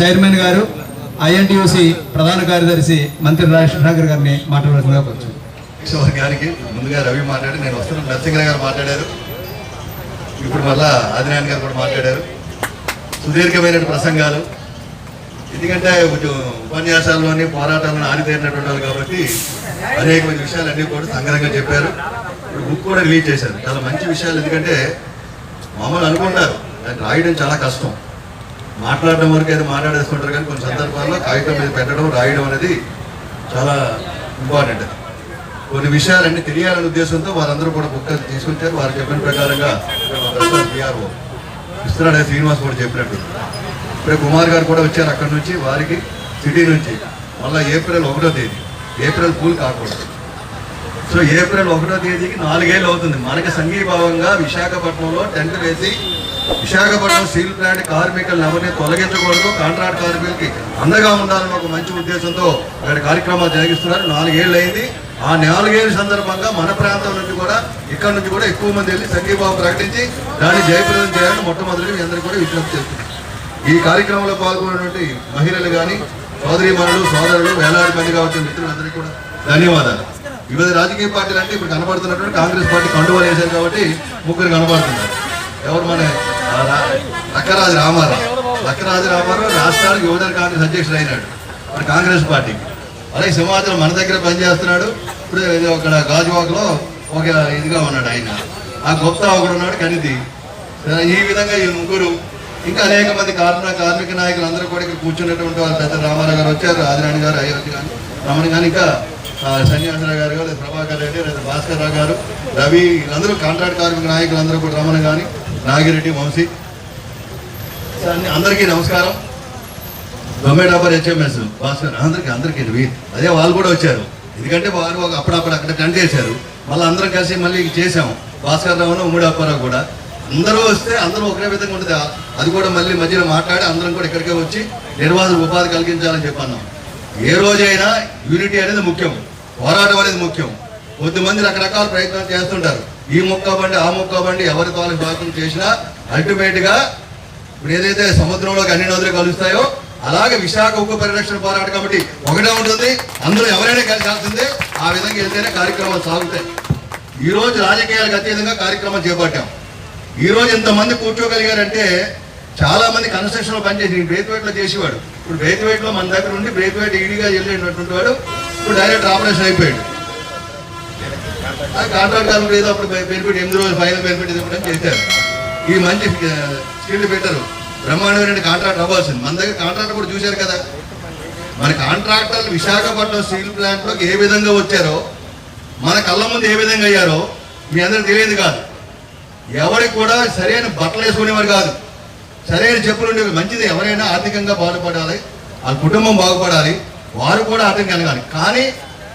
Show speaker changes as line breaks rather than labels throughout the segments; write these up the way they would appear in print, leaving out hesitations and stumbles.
Chairman గారు INTUC ప్రధాన కార్యదర్శి మంత్రి రాజశేఖర్ గారిని మాట్లాడుతుందిగా కొంచెం
కిషోర్ గారికి ముందుగా రవి మాట్లాడి నేను వస్తున్నాను, నరసింహ గారు మాట్లాడారు, ఇప్పుడు మళ్ళా ఆదినారాయణ గారు కూడా మాట్లాడారు. సుదీర్ఘమైన ప్రసంగాలు, ఎందుకంటే ఉపన్యాసాల్లోని పోరాటాలను ఆరితేరినటువంటి వాళ్ళు కాబట్టి అనేకమైన విషయాలన్నీ కూడా సంగ్రహంగా చెప్పారు. ఇప్పుడు బుక్ కూడా రిలీజ్ చేశారు, చాలా మంచి విషయాలు. ఎందుకంటే మామూలు అనుకుంటారు దాన్ని రాయడం చాలా కష్టం, మాట్లాడడం వరకు అయితే మాట్లాడేసుకుంటారు, కానీ కొన్ని సందర్భాల్లో కాగితం మీద పెట్టడం రాయడం అనేది చాలా ఇంపార్టెంట్. కొన్ని విషయాలన్నీ తెలియాలనే ఉద్దేశంతో వారందరూ కూడా బుక్ తీసుకొచ్చారు. వారు చెప్పిన ప్రకారంగా పిఆర్ఓ ఇస్తున్నాడు శ్రీనివాస్ కూడా చెప్పినట్టు. ఇప్పుడే కుమార్ గారు కూడా వచ్చారు అక్కడి నుంచి, వారికి సిటీ నుంచి. మళ్ళీ ఏప్రిల్ 1వ తేదీ, ఏప్రిల్ ఫుల్ కాకూడదు. సో ఏప్రిల్ 1వ తేదీకి 4 ఏళ్ళు అవుతుంది. మనకి సంఘీభావంగా విశాఖపట్నంలో టెంట్ వేసి విశాఖపట్నం స్టీల్ ప్లాంట్ కార్మికులను ఎవరిని తొలగించకూడదు, కాంట్రాక్ట్ కార్మికులకి అండగా ఉండాలని ఒక మంచి ఉద్దేశంతో అక్కడ కార్యక్రమాలు జరిగిస్తున్నారు. 4 ఏళ్ళు అయింది. ఆ 4 ఏళ్ళ సందర్భంగా మన ప్రాంతం నుంచి కూడా, ఇక్కడ నుంచి కూడా ఎక్కువ మంది వెళ్ళి సంఘీభావం ప్రకటించి దాన్ని జయప్రదం చేయాలని మొట్టమొదటి మీ అందరూ కూడా విజ్ఞప్తి చేస్తున్నారు. ఈ కార్యక్రమంలో పాల్గొన్నటువంటి మహిళలు కానీ, సోదరీమణులు, సోదరులు, వేలాది మందిగా వచ్చిన మిత్రులందరికీ కూడా ధన్యవాదాలు. వివిధ రాజకీయ పార్టీలు అంటే ఇప్పుడు కనబడుతున్నటువంటి కాంగ్రెస్ పార్టీ కండువాలు వేశారు కాబట్టి 3 కనబడుతున్నారు. ఎవరు? మన లక్కరాజు రామారావు రాష్ట్రానికి యువజన కాంగ్రెస్ అధ్యక్షుడు అయినాడు మన కాంగ్రెస్ పార్టీకి. అలాగే సింహాచలం మన దగ్గర పనిచేస్తున్నాడు. ఇప్పుడు అక్కడ గాజువాకలో ఒక ఇదిగా ఉన్నాడు ఆయన. ఆ గొప్ప ఒకడు ఉన్నాడు కనిది. ఈ విధంగా ఈ 3 ఇంకా అనేక మంది కార్మిక నాయకులు అందరూ కూడా ఇక్కడ కూర్చున్నటువంటి వాళ్ళు. పెద్ద రామారావు గారు వచ్చారు, ఆదినారాయణ గారు, అయోధ్య కానీ, రమణ కానీ, ఇంకా సన్యాసరావు గారు, లేదా ప్రభాకర్ రెడ్డి, లేదా భాస్కర్ రావు గారు, రవి, వీళ్ళందరూ కాంట్రాక్ట్ కార్మిక నాయకులు అందరూ కూడా, రమణ కానీ, నాగిరెడ్డి, వంశీ, అందరికీ నమస్కారం. డొమేడాబర్ హెచ్ఎంఎస్ భాస్కర్ అందరికీ అదే వాళ్ళు కూడా వచ్చారు. ఎందుకంటే వారు అప్పుడప్పుడు అక్కడ టెంట్ చేశారు. మళ్ళీ అందరం కలిసి మళ్ళీ చేసాము. భాస్కర్ రావును, ఉమ్మడి అప్పారావు కూడా అందరూ వస్తే అందరూ ఒకే విధంగా ఉంటుంది. అది కూడా మళ్ళీ మధ్యలో మాట్లాడి అందరం కూడా ఇక్కడికే వచ్చి నిర్వాహకులకు ఉపాధి కలిగించాలని చెప్పన్నాం. ఏ రోజైనా యూనిటీ అనేది ముఖ్యం, పోరాటం అనేది ముఖ్యం. కొద్దిమంది రకరకాల ప్రయత్నాలు చేస్తుంటారు. ఈ మొక్క బండి, ఆ మొక్క బండి, ఎవరి తాలూకు ప్రయత్నం చేసినా అల్టిమేట్గా ఇప్పుడు ఏదైతే సముద్రంలోకి అన్ని నదులు కలుస్తాయో అలాగే విశాఖ ఉక్కు పరిరక్షణ పోరాట కమిటీ ఒకటే ఉంటుంది. అందరూ ఎవరైనా కలిసాల్సిందే. ఆ విధంగా వెళ్తేనే కార్యక్రమాలు సాగుతాయి. ఈ రోజు రాజకీయాలకు అతీతంగా కార్యక్రమం చేపట్టాం. ఈ రోజు ఎంతమంది కూర్చోగలిగారంటే, చాలా మంది కన్స్ట్రక్షన్ లో పనిచేసి బ్రేక్వేట్ లో చేసేవాడు. ఇప్పుడు బ్రేక్వేట్ లో మన దగ్గర ఉండి బ్రేక్వేట్ ఈడీగా వెళ్ళేటటువంటి వాడు ఇప్పుడు డైరెక్ట్ ఆపరేషన్ అయిపోయాడు. కాంట్రాక్ట్ కార్మికులు ఏదో అప్పుడు బెనిఫిట్ 8 రోజులు ఫైనల్ బెనిఫిట్ ఇవ్వడం చేశారు. ఈ మంచి స్కిల్ పెట్టారు. బ్రహ్మాండమైన కాంట్రాక్ట్ అవ్వాల్సింది. మన దగ్గర కాంట్రాక్టర్ కూడా చూశారు కదా. మన కాంట్రాక్టర్లు విశాఖపట్నం స్టీల్ ప్లాంట్ లోకి ఏ విధంగా వచ్చారో, మన కళ్ళ ముందు ఏ విధంగా అయ్యారో మీ అందరికి తెలియదు కాదు. ఎవరికి కూడా సరైన బట్టలు వేసుకునేవారు కాదు, సరైన చెప్పులు ఉండేవి. మంచిది, ఎవరైనా ఆర్థికంగా బాగుపడాలి, వాళ్ళ కుటుంబం బాగుపడాలి, వారు కూడా ఆర్థికంగా కలగాలి. కానీ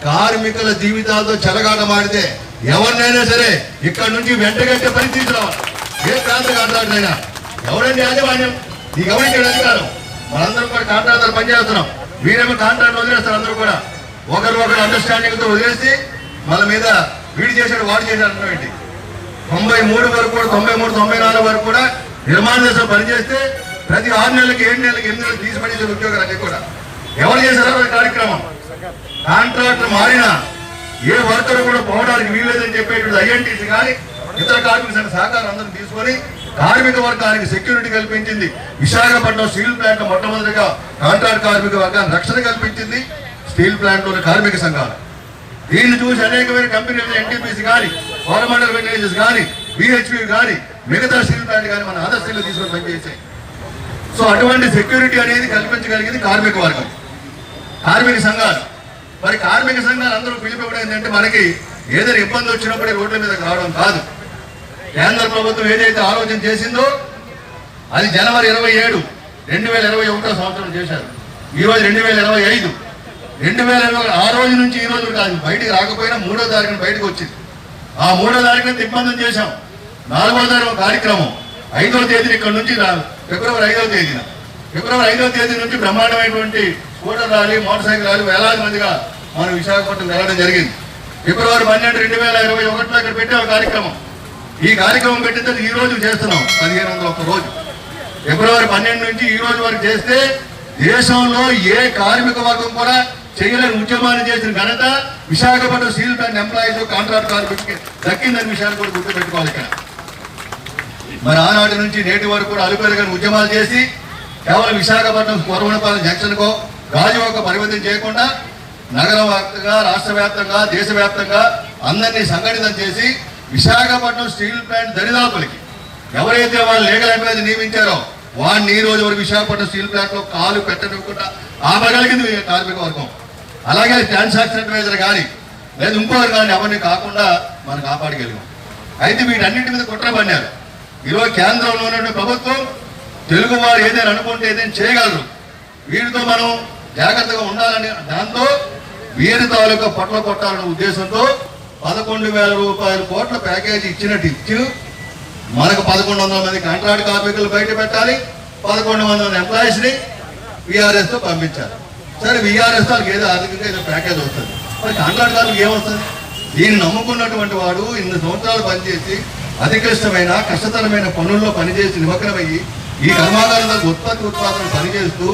కార్మికుల జీవితాలతో చెలగాట మాడితే ఎవరినైనా సరే ఇక్కడ నుంచి వెంటగట్టే పరిస్థితి రావాలి. ఏ ప్రాంత కాంట్రాక్టర్ అయినా. ఎవరండి యాజమాన్యం? నీకు ఎవరికి అధికారం? మనందరం కూడా కాంట్రాక్టర్ పనిచేస్తున్నాం. వీరేమో కాంట్రాక్ట్ వదిలేస్తారు. అందరూ కూడా ఒకరు అండర్స్టాండింగ్ తో వదిలేసి మన మీద వీడి చేశాడు, వాడు చేశాడు అంటాం ఏంటి? 93 వరకు కూడా, 93, 94 వరకు కూడా నిర్మాణ దశలో పనిచేస్తే ప్రతి 6 నెలలకి, 7 నెలలకి, 8 నెలలకు తీసి పనిచేసే ఉద్యోగాలు అన్నీ కూడా ఎవరు చేశారో కార్యక్రమం. కాంట్రాక్టర్ మారినా ఏ వర్కర్ కూడా పోవడానికి వీల్లేదని చెప్పేటువంటి ఐఎన్టీసీ కానీ ఇతర కార్మిక సంఘ సహకారం అందరూ తీసుకొని కార్మిక వర్గానికి సెక్యూరిటీ కల్పించింది. విశాఖపట్నం స్టీల్ ప్లాంట్ మొట్టమొదటిగా కాంట్రాక్ట్ కార్మిక వర్గానికి రక్షణ కల్పించింది స్టీల్ ప్లాంట్లోని కార్మిక సంఘాలు. దీన్ని చూసి అనేకమైన కంపెనీలు, ఎన్టీపీసీ కానీ, కోరమండల్ వెంటిలేజెస్ కానీ, బిహెచ్పి కానీ, మిగతా స్టీల్ ప్లాంట్ కానీ మన ఆదర్శ స్టీల్ తీసుకొని పనిచేసాయి. సో అటువంటి సెక్యూరిటీ అనేది కల్పించగలిగింది కార్మిక వర్గం, కార్మిక సంఘాలు. మరి కార్మిక సంఘాలు అందరూ పిలిపివ్వడం ఏంటంటే, మనకి ఏదైనా ఇబ్బంది వచ్చినప్పుడే రోడ్ల మీద రావడం కాదు. కేంద్ర ప్రభుత్వం ఏదైతే ఆలోచన చేసిందో అది జనవరి 27, 2021 సంవత్సరం చేశారు. ఈరోజు 2025. 2020 ఆ రోజు నుంచి ఈ రోజు కాదు, బయటికి రాకపోయినా 3వ తారీఖున బయటకు వచ్చింది. ఆ 3వ తారీఖున ఇబ్బంది చేశాం. 4వ తారీఖు కార్యక్రమం 5వ తేదీన ఇక్కడ నుంచి ఫిబ్రవరి 5వ తేదీ నుంచి బ్రహ్మాండమైనటువంటి scooter rally, motor cycle rally వేలాది మందిగా మనం విశాఖపట్నం వెళ్ళడం జరిగింది. ఫిబ్రవరి 12, 2021 ఇక్కడ పెట్టే కార్యక్రమం. ఈ కార్యక్రమం పెట్టిన ఈ రోజు చేస్తున్నాం 1501 రోజు. ఫిబ్రవరి 12 నుంచి ఈ రోజు వరకు చేస్తే దేశంలో ఏ కార్మిక వర్గం కూడా చేయలేని ఉద్యమాన్ని చేసిన ఘనత Visakhapatnam steel plant employees contract కార్మికులకి దక్కిందని విషయాన్ని కూడా గుర్తుపెట్టుకోవాలి ఇక్కడ. మరి ఆనాటి నుంచి నేటి వరకు కూడా అలుపెరగని ఉద్యమాలు చేసి కేవలం విశాఖపట్నం కొరవనపాలెం జంక్షన్కో గాజువాకో పరిమితం చేయకుండా నగర వ్యాప్తంగా, రాష్ట్ర వ్యాప్తంగా, దేశవ్యాప్తంగా అందరినీ సంఘటితం చేసి విశాఖపట్నం స్టీల్ ప్లాంట్ దరిదాపులకి ఎవరైతే వాళ్ళు లీగల్ అడ్వైజ్ నియమించారో వాడిని ఈ రోజు వరకు విశాఖపట్నం స్టీల్ ప్లాంట్ లో కాలు పెట్టనివ్వకుండా ఆపగలిగింది కార్మిక వర్గం. అలాగే ట్రాన్సాక్షన్ అడ్వైజర్ కానీ లేదా ఇంకొకరు కానీ ఎవరిని కాకుండా మనం కాపాడగలిగాం. అయితే వీటన్నిటి మీద కుట్ర పన్నారు. ఈరోజు కేంద్రంలో ఉన్న ప్రభుత్వం తెలుగు వారు ఏదైనా అనుకుంటే ఏదైనా చేయగలరు, వీరితో మనం జాగ్రత్తగా ఉండాలని దాంతో వీరి తాలూకా పొట్ల కొట్టాలనే ఉద్దేశంతో 11,000 రూపాయల కోట్ల ప్యాకేజీ ఇచ్చినట్టు ఇచ్చి మనకు 1,100 మంది కాంట్రాక్ట్ కార్మికులు బయట పెట్టాలి, 1,100 ఎంప్లాయీస్ని విఆర్ఎస్తో పంపించాలి. సరే విఆర్ఎస్ వాళ్ళకి ఏదో ఆర్థికంగా ఏదో ప్యాకేజ్ వస్తుంది, మరి కాంట్రాక్ట్ కార్మికులు ఏమొస్తుంది? దీన్ని నమ్ముకున్నటువంటి వాడు ఇన్ని సంవత్సరాలు పనిచేసి అతి క్లిష్టమైన కష్టతరమైన పనుల్లో పనిచేసి నిమగ్నమయ్యి ఈ కర్మాగారాలకు ఉత్పాదన పనిచేస్తూ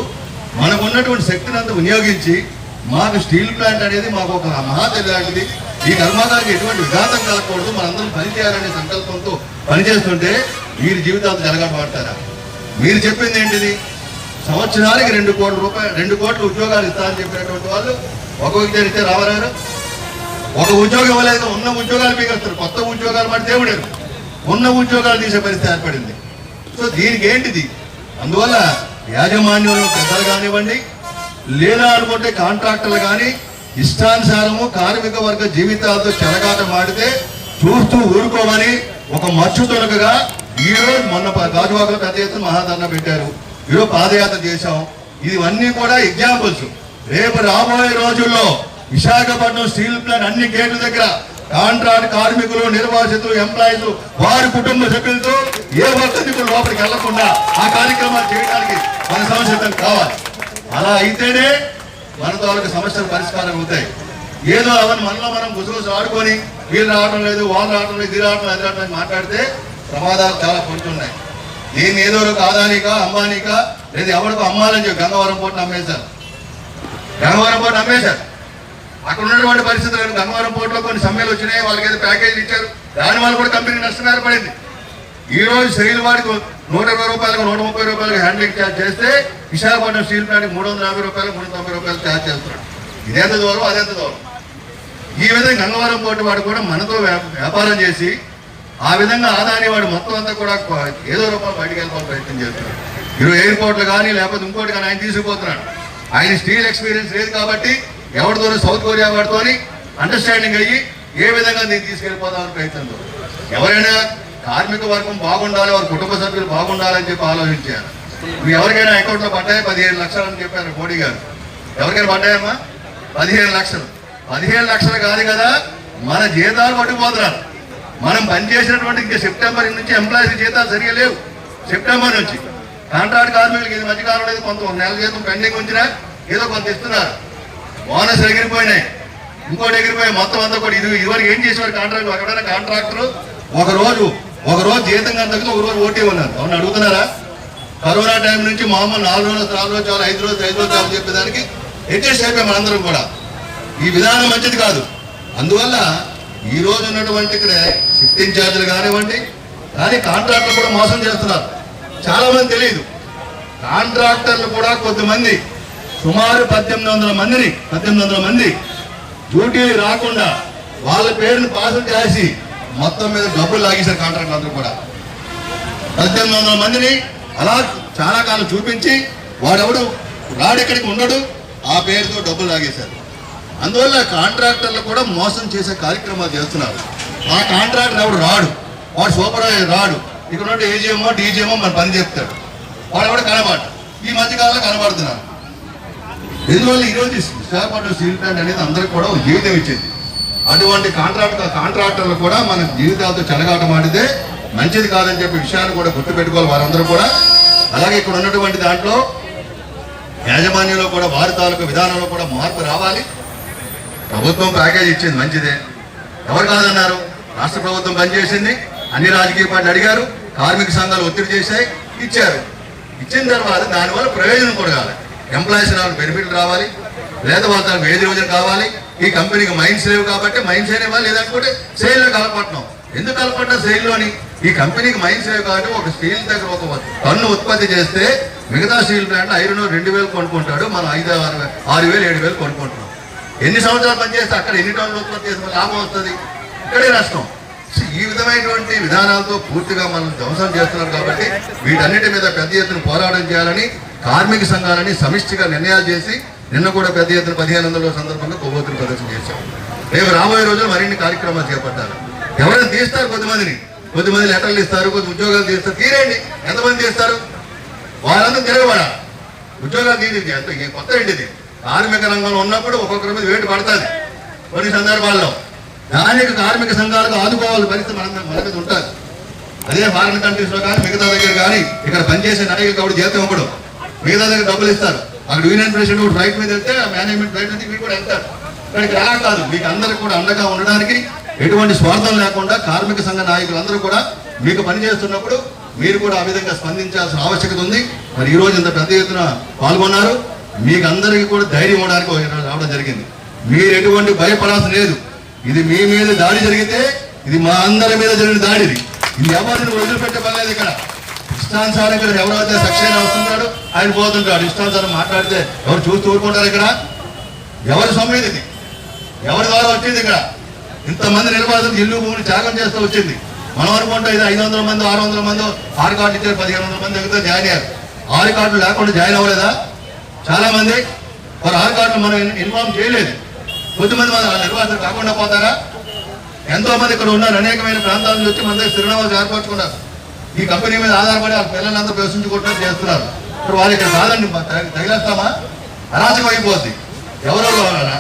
మనకు ఉన్నటువంటి శక్తిని అంతా వినియోగించి మాకు స్టీల్ ప్లాంట్ అనేది మాకు ఒక మహాతల్లి లాంటిది, ఈ కర్మాగారికి ఎటువంటి విఘాతం కలగకూడదు, మనందరం పనిచేయాలనే సంకల్పంతో పనిచేస్తుంటే వీరి జీవితాలు జరగబడతారా? మీరు చెప్పింది ఏంటిది? సంవత్సరానికి 2 కోట్ల ఉద్యోగాలు ఇస్తారని చెప్పినటువంటి వాళ్ళు ఒక వ్యక్తి ఇస్తే రావరారు. ఒక ఉద్యోగం ఇవ్వలేదు, ఉన్న ఉద్యోగాలు మీకు వస్తారు. కొత్త ఉద్యోగాలు మాట దేవుడేరు, ఉన్న ఉద్యోగాలు తీసే పరిస్థితి ఏర్పడింది. సో దీనికి ఏంటిది? అందువల్ల యాజమాన్యంలో పెద్దలు కానివ్వండి లేదా అనుకుంటే కాంట్రాక్టర్లు కానీ ఇష్టానుసారము కార్మిక వర్గ జీవితాలతో చెలగాట మాడితే చూస్తూ ఊరుకోమని ఒక మచ్చు తొలకగా ఈరోజు మొన్న గాజువాకలో పెద్ద ఎత్తున మహాధరణ పెట్టారు, ఈరోజు పాదయాత్ర చేశాం. ఇవన్నీ కూడా ఎగ్జాంపుల్స్. రేపు రాబోయే రోజుల్లో విశాఖపట్నం స్టీల్ ప్లాంట్ అన్ని గేట్ల దగ్గర కాంట్రాక్ట్ కార్మికులు, నిర్వాసితులు, ఎంప్లాయీస్ వారి కుటుంబ సభ్యులతో ఏ ఒక్కరిని కూడా లోపలికి వెళ్లకుండా ఆ కార్యక్రమాలు చేయడానికి మన సంసిద్ధం కావాలి. అలా అయితేనే మన తాలూకు సమస్యలు పరిష్కారం అవుతాయి. ఏదో అవన్నీ మనలో మనం గుసగుస ఆడుకొని వీళ్ళు రావడం లేదు, వాళ్ళు రావడం లేదు, ఇది రావడం అది రావడం మాట్లాడితే ప్రమాదాలు చాలా పొందుతున్నాయి. దీన్ని ఏదో ఒక ఆదానికా అంబానీకా లేదా ఎవరికో అమ్మాలని చెప్పి గంగవరం పోర్టును అమ్మేశారు. అక్కడ ఉన్నటువంటి పరిస్థితులు గంగవరం పోర్టులో కొన్ని సమ్మెలు వచ్చినాయి, వాళ్ళకి ఏదో ప్యాకేజీలు ఇచ్చారు, దానివల్ల కూడా కంపెనీ నష్టం ఏర్పడింది. ఈ రోజు స్టీల్ వాడికి 120 రూపాయలకు 130 రూపాయలకు హ్యాండ్లింగ్ ఛార్జ్ చేస్తే విశాఖపట్నం స్టీల్ ప్లాంట్కి 350 రూపాయలు 390 రూపాయలు ఛార్జ్ చేస్తున్నాడు. ఇదెంత దూరం అదెంత దూరం. ఈ విధంగా గంగవరం పోర్టు వాడు కూడా మనతో వ్యాపారం చేసి ఆ విధంగా ఆదాని వాడు మొత్తం అంతా కూడా ఏదో రూపాయలు బయటకు వెళ్ళిపోవడం ప్రయత్నం చేస్తున్నాడు. ఈరోజు ఎయిర్పోర్ట్లు కానీ లేకపోతే ఇంకోటి కానీ ఆయన తీసుకుపోతున్నాడు. ఆయన స్టీల్ ఎక్స్పీరియన్స్ లేదు కాబట్టి ఎవరితో సౌత్ కొరియా వాడితో అండర్స్టాండింగ్ అయ్యి ఏ విధంగా దీన్ని తీసుకెళ్ళిపోదామని ప్రయత్నంతో ఎవరైనా కార్మిక వర్గం బాగుండాలి, వారి కుటుంబ సభ్యులు బాగుండాలని చెప్పి ఆలోచించారు. నువ్వు ఎవరికైనా అకౌంట్లో పడ్డాయి 15 లక్షలు అని చెప్పారు మోడీ గారు. ఎవరికైనా పడ్డాయమ్మా? 15 లక్షలు. 15 లక్షలు కాదు కదా, మన జీతాలు పట్టుకుపోతున్నారు. మనం పనిచేసినటువంటి ఇంకా సెప్టెంబర్ నుంచి ఎంప్లాయీస్ జీతాలు సరిగా లేవు. సెప్టెంబర్ నుంచి కాంట్రాక్ట్ కార్మికులకి ఇది మధ్యకాలం లేదు, కొంత 1 నెల జీతం పెండింగ్ ఉంచినా ఏదో కొంత ఇస్తున్నారు. బోనస్ ఎగిరిపోయినాయి, ఇంకోటి ఎగిరిపోయాయి. మొత్తం అంతా కూడా ఇదివరకు ఏం చేసేవారు కాంట్రాక్ట్? ఎక్కడైనా కాంట్రాక్టర్ ఒక రోజు జీతం కన్నా తగ్గితే ఒక రోజు ఓటీ ఉన్నారు. అవును అడుగుతున్నారా? కరోనా టైం నుంచి మామూలు 4 రోజులు 4 రోజులు చాలు, 5 రోజులు చాలు చెప్పేదానికి అడ్జస్ట్ అయిపోయాం మనందరం కూడా. ఈ విధానం మంచిది కాదు. అందువల్ల ఈ రోజు ఉన్నటువంటి ఇక్కడ షిఫ్ట్ ఇన్ఛార్జీలు కానివ్వండి, కానీ కాంట్రాక్టర్లు కూడా మోసం చేస్తున్నారు. చాలా మంది తెలియదు. కాంట్రాక్టర్లు కూడా కొద్దిమంది సుమారు 1800 మంది డ్యూటీ రాకుండా వాళ్ళ పేరును పాసులు చేసి మొత్తం మీద డబ్బులు లాగేశారు. కాంట్రాక్టర్లు అందరూ కూడా 1800 మందిని అలా చాలా కాలం చూపించి వాడెవడు రాడెక్కడికి ఉండడు, ఆ పేరుతో డబ్బులు లాగేశారు. అందువల్ల కాంట్రాక్టర్లు కూడా మోసం చేసే కార్యక్రమాలు చేస్తున్నారు. ఆ కాంట్రాక్టర్ ఎవడు రాడు, వాడు సూపర్వైజర్ రాడు, ఇక్కడ ఉంటే ఏజీఎంఓ డీజీఎంఓ మన పని చెప్తాడు, వాడు ఎవడు కనబడు. ఈ మధ్యకాలంలో కనబడుతున్నారు. ఎందువల్ల ఈరోజు విశాఖపట్నం స్టీల్ ప్లాంట్ అనేది అందరికి కూడా జీవితం ఇచ్చింది. అటువంటి కాంట్రాక్టర్లు కూడా మన జీవితాలతో చెలగాట మాడితే మంచిది కాదని చెప్పే విషయాన్ని కూడా గుర్తుపెట్టుకోవాలి వారందరూ కూడా. అలాగే ఇక్కడ ఉన్నటువంటి దాంట్లో యాజమాన్యంలో కూడా వారి తాలూకు విధానంలో కూడా మార్పు రావాలి. ప్రభుత్వం ప్యాకేజ్ ఇచ్చింది మంచిదే, ఎవరు కాదన్నారు? రాష్ట్ర ప్రభుత్వం పనిచేసింది, అన్ని రాజకీయ పార్టీలు అడిగారు, కార్మిక సంఘాలు ఒత్తిడి చేశాయి, ఇచ్చారు. ఇచ్చిన తర్వాత దానివల్ల ప్రయోజనం కూడా కావాలి. ఎంప్లాయీస్ బెనిఫిట్లు రావాలి, లేదా వాళ్ళ వేది రోజులు కావాలి. ఈ కంపెనీకి మైన్స్ లేవు కాబట్టి మైన్స్ అయినా లేదనుకుంటే సేల్లో కలపట్నం. ఎందుకు కలపట్నం సేల్లోని? ఈ కంపెనీకి మైన్స్ లేవు కాబట్టి ఒక స్టీల్ దగ్గర ఒక టన్ను ఉత్పత్తి చేస్తే మిగతా స్టీల్ ప్లాంట్ ఐరన్ 2,000 కొనుక్కుంటాడు, మనం 5,000, 6,000, 7,000 కొనుక్కుంటున్నాం. ఎన్ని సంవత్సరాలు పనిచేస్తే అక్కడ ఎన్ని టన్నులు ఉత్పత్తి చేస్తే లాభం వస్తుంది, ఇక్కడే నష్టం. ఈ విధమైనటువంటి విధానాలతో పూర్తిగా మనం ధ్వంసం చేస్తున్నారు. కాబట్టి వీటన్నిటి మీద పెద్ద ఎత్తున పోరాటం చేయాలని కార్మిక సంఘాలని సమిష్టిగా నిర్ణయాలు చేసి నిన్న కూడా పెద్ద ఎత్తున 1500 సందర్భంగా కొవ్వొత్తులు ప్రదర్శన చేశాం. రేపు రాబోయే రోజులు మరిన్ని కార్యక్రమాలు చేపట్టారు. ఎవరైనా తీస్తారు, కొద్దిమంది లెటర్లు ఇస్తారు, కొద్ది ఉద్యోగాలు తీస్తారు. తీరేయండి, ఎంతమంది తీస్తారు? వాళ్ళందరూ తిరగబడాలి. ఉద్యోగాలు తీసి కొత్త ఏంటిది? కార్మిక రంగంలో ఉన్నప్పుడు ఒక్కొక్కరి మీద వేటు పడుతుంది. కొన్ని సందర్భాల్లో దానికి కార్మిక సంఘాలకు ఆదుకోవాల్సిన పరిస్థితి మన మీద ఉంటుంది. అదే ఫారిన్ కంట్రీస్ లో కానీ మిగతా దగ్గర కానీ ఇక్కడ పనిచేసే నాయకులు కాబట్టి జీతం ఇవ్వడం, మిగతా దగ్గర డబ్బులు ఇస్తారు. అక్కడ యూనియన్ ప్రెసిడెంట్ ఫ్లైట్ మీద వెళ్తే మేనేజ్మెంట్ ఫ్లైట్ నుంచి మీరు కూడా వెళ్తారు. ఇక్కడికి అలా కాదు, మీకు అందరికి కూడా అండగా ఉండడానికి ఎటువంటి స్వార్థం లేకుండా కార్మిక సంఘ నాయకులందరూ కూడా మీకు పనిచేస్తున్నప్పుడు మీరు కూడా ఆ విధంగా స్పందించాల్సిన ఆవశ్యకత ఉంది. మరి ఈ రోజు ఇంత పెద్ద ఎత్తున పాల్గొన్నారు. మీకు అందరికీ కూడా ధైర్యం ఇవ్వడానికి రావడం జరిగింది. మీరు ఎటువంటి భయపడాల్సిన లేదు. ఇది మీ మీద దాడి జరిగితే ఇది మా అందరి మీద జరిగిన దాడి. ఇది ఎవరిని వదిలిపెట్టే పర్లేదు. ఇక్కడ ఇష్టానుసారం ఇక్కడ ఎవరైతే సక్సేనా వస్తున్నాడు ఆయన పోతుంటాడు. ఇష్టానుసారం మాట్లాడితే ఎవరు చూస్తూ ఊరుకుంటారు? ఇక్కడ ఎవరి సొమ్ము ఇది? ఎవరి ద్వారా వచ్చింది? ఇక్కడ ఇంతమంది నిలబడుతుంది, ఇల్లు భూమిని త్యాగం చేస్తూ వచ్చింది. మనం అనుకుంటే ఇది 500 మంది 600 మంది 6 కార్డులు ఇచ్చారు, 1500 మంది దగ్గర జాయిన్ అయ్యారు. 6 కార్డులు లేకుండా జాయిన్ అవ్వలేదా? చాలా మంది వారు 6 కార్డులు మనం ఇన్ఫార్మ్ చేయలేదు. కొద్దిమంది మన నిర్వాహకులు కాకుండా పోతారా? ఎంతో మంది ఇక్కడ ఉన్నారు, అనేకమైన ప్రాంతాల నుంచి మన దగ్గర స్థిరనివాసం ఏర్పరచుకున్నారు. ఈ కంపెనీ మీద ఆధారపడి వాళ్ళ పిల్లలందరూ ప్రశ్నించుకుంటున్నారు, చేస్తున్నారు. ఇప్పుడు వాళ్ళు ఇక్కడ కాదండి తగిలేస్తామా? అరాచకం అయిపోద్ది. ఎవరో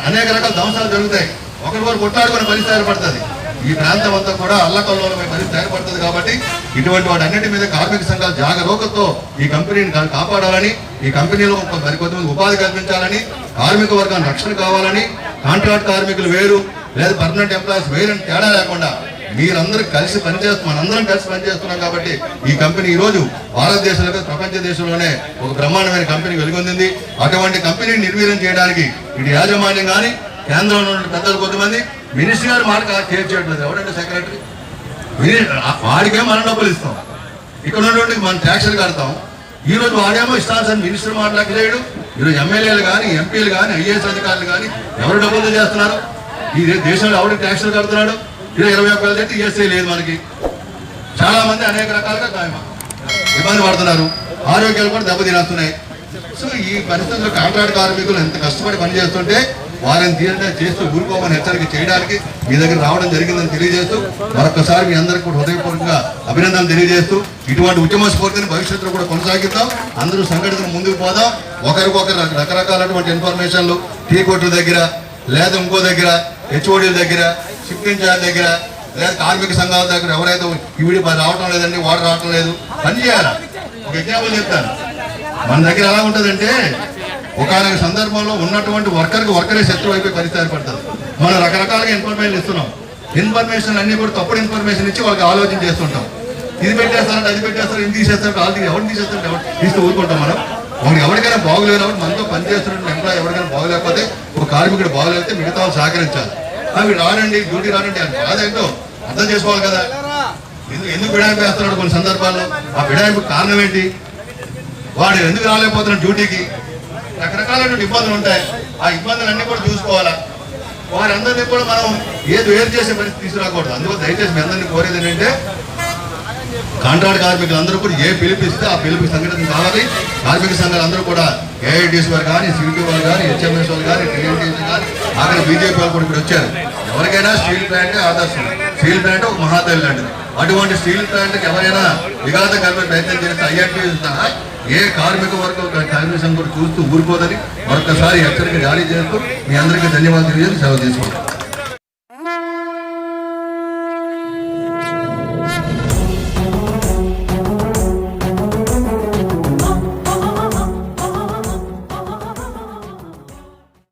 అనేక రకాల ధ్వంసాలు జరుగుతాయి. ఒకరికొకరు కొట్లాడుకునే పరిస్థితి ఏర్పడుతుంది. ఈ ప్రాంతం అంతా కూడా అల్లకల్లోలమైన పరిస్థితి ఏర్పడుతుంది. కాబట్టి ఇటువంటి వాటి అన్నిటి మీద కార్మిక సంఘాలు జాగరూకతతో ఈ కంపెనీని కాపాడాలని, ఈ కంపెనీలో మరికొంతమంది ఉపాధి కల్పించాలని, కార్మిక వర్గాన్ని రక్షణ కావాలని, కాంట్రాక్ట్ కార్మికులు వేరు లేదా పర్మనెంట్ ఎంప్లాయీస్ వేరు తేడా లేకుండా మీరందరూ కలిసి పనిచేస్తున్నాం, మనందరం కలిసి పనిచేస్తున్నాం. కాబట్టి ఈ కంపెనీ ఈ రోజు భారతదేశంలో ప్రపంచ దేశంలోనే ఒక బ్రహ్మాండమైన కంపెనీ వెలుగొందింది. అటువంటి కంపెనీని నిర్వీర్యం చేయడానికి ఇటు యాజమాన్యం కానీ కేంద్రంలో ఉన్న పెద్దలు కొంతమంది మినిస్టర్ గారు మాట చేయట్లేదు. ఎవరంటే సెక్రటరీ వాడికే మనం డబ్బులు ఇస్తాం, ఇక్కడ ఉన్నటువంటి మనం ట్యాక్సులు కడతాం. ఈ రోజు వాడేమో ఇష్టాల్సిన మినిస్టర్ మాట్లాడలేడు. ఈరోజు ఎమ్మెల్యేలు కానీ ఎంపీలు కానీ ఐఏఎస్ అధికారులు కానీ ఎవరు డబ్బులు చేస్తున్నారు? ఈ దేశంలో ఎవరికి ట్యాక్సులు కడుతున్నాడు? 21 చెట్టు ఈఎస్ఐ లేదు మనకి. చాలా మంది అనేక రకాలుగా ఇబ్బంది పడుతున్నారు, ఆరోగ్యాలు కూడా దెబ్బతినేస్తున్నాయి. సో ఈ పరిస్థితుల్లో కాంట్రాక్ట్ కార్మికులు ఎంత కష్టపడి పనిచేస్తుంటే వారిని తీరంగా చేస్తూ ఊరుకోమని హెచ్చరిక చేయడానికి మీ దగ్గర రావడం జరిగిందని తెలియజేస్తూ మరొకసారి మీ అందరికీ కూడా హృదయపూర్వకంగా అభినందనలు తెలియజేస్తూ ఇటువంటి ఉద్యమ స్ఫూర్తిని భవిష్యత్తులో కూడా కొనసాగిద్దాం. అందరూ సంఘటన ముందుకు పోదాం. ఒకరికొకరు రకరకాలటువంటి ఇన్ఫర్మేషన్లు టీ కొట్ల దగ్గర లేదా ఇంకో దగ్గర హెచ్ఓడీల దగ్గర షిఫ్టింగ్ చార్జ్ దగ్గర లేదా కార్మిక సంఘాల దగ్గర ఎవరైతే ఈవిడి రావటం లేదండి వాడు రావటం లేదు పని చేయాలి. ఒక ఎగ్జాంపుల్ చెప్తాను. మన దగ్గర ఎలా ఉంటుందంటే ఒకనొక సందర్భంలో ఉన్నటువంటి వర్కరే శత్రువు అయిపోయి పరిస్థితి ఏర్పడుతుంది. మనం రకరకాలుగా ఇన్ఫర్మేషన్ ఇస్తున్నాం. ఇన్ఫర్మేషన్ అన్ని కూడా తప్పుడు ఇన్ఫర్మేషన్ ఇచ్చి వాళ్ళకి ఆలోచన చేస్తుంటాం. ఇది పెట్టేస్తారంటే అది పెట్టేస్తారు, ఇది తీసేస్తారు, వాళ్ళు ఎవరిని తీసేస్తారు, ఎవరు తీస్తూ ఊరుకుంటాం. మనం వాళ్ళకి ఎవరికైనా బాగులేనప్పుడు మనతో పనిచేస్తున్న ఎంప్లాయ్ ఎవరికైనా బాగులేకపోతే ఒక కార్మికుడు బాగులేకపోతే మిగతా వాళ్ళు సహకరించాలి. అవి రానండి డ్యూటీ రానండి అని బాధేంటో అర్థం చేసుకోవాలి కదా. ఎందుకు విడాయింపు వేస్తున్నాడు కొన్ని సందర్భాల్లో? ఆ విడాయింపు కారణం ఏంటి? వాడు ఎందుకు రాలేకపోతున్నాడు డ్యూటీకి? రకరకాలైన ఇబ్బందులు ఉంటాయి. ఆ ఇబ్బందులన్నీ కూడా చూసుకోవాలా. వారందరినీ కూడా మనం ఏది వేరు చేసే పరిస్థితి తీసుకురాకూడదు. అందువల్ల దయచేసి మీ అందరినీ కోరేది ఏంటంటే కాంట్రాక్ట్ కార్మికులందరూ కూడా ఏ పిలిపిస్తే ఆ పిలుపు సంఘటన కావాలి. కార్మిక సంఘాలు అందరూ కూడా ఏఐటీసీ వారు కానీ సిటీ వాళ్ళు కానీ హెచ్ఎంఎస్ వాళ్ళు కానీ టీఎన్టీసీ కానీ అక్కడ బీజేపీ వాళ్ళు కూడా ఇక్కడ వచ్చారు. ఎవరికైనా స్టీల్ ప్లాంటే ఆదర్శం. స్టీల్ ప్లాంట్ ఒక మహాదేవి లాంటిది. అటువంటి స్టీల్ ప్లాంట్కి ఎవరైనా విఘాతం కలిపే ప్రయత్నం చేస్తే ఐఆర్టీ సహా ఏ కార్మిక వర్గం కార్మిక సంఘం కూడా చూస్తూ ఊరుకోదని మరొకసారి హెచ్చరిక జారీ చేస్తూ మీ అందరికీ ధన్యవాదాలు తెలియజేసి సెలవు తీసుకుంటాం.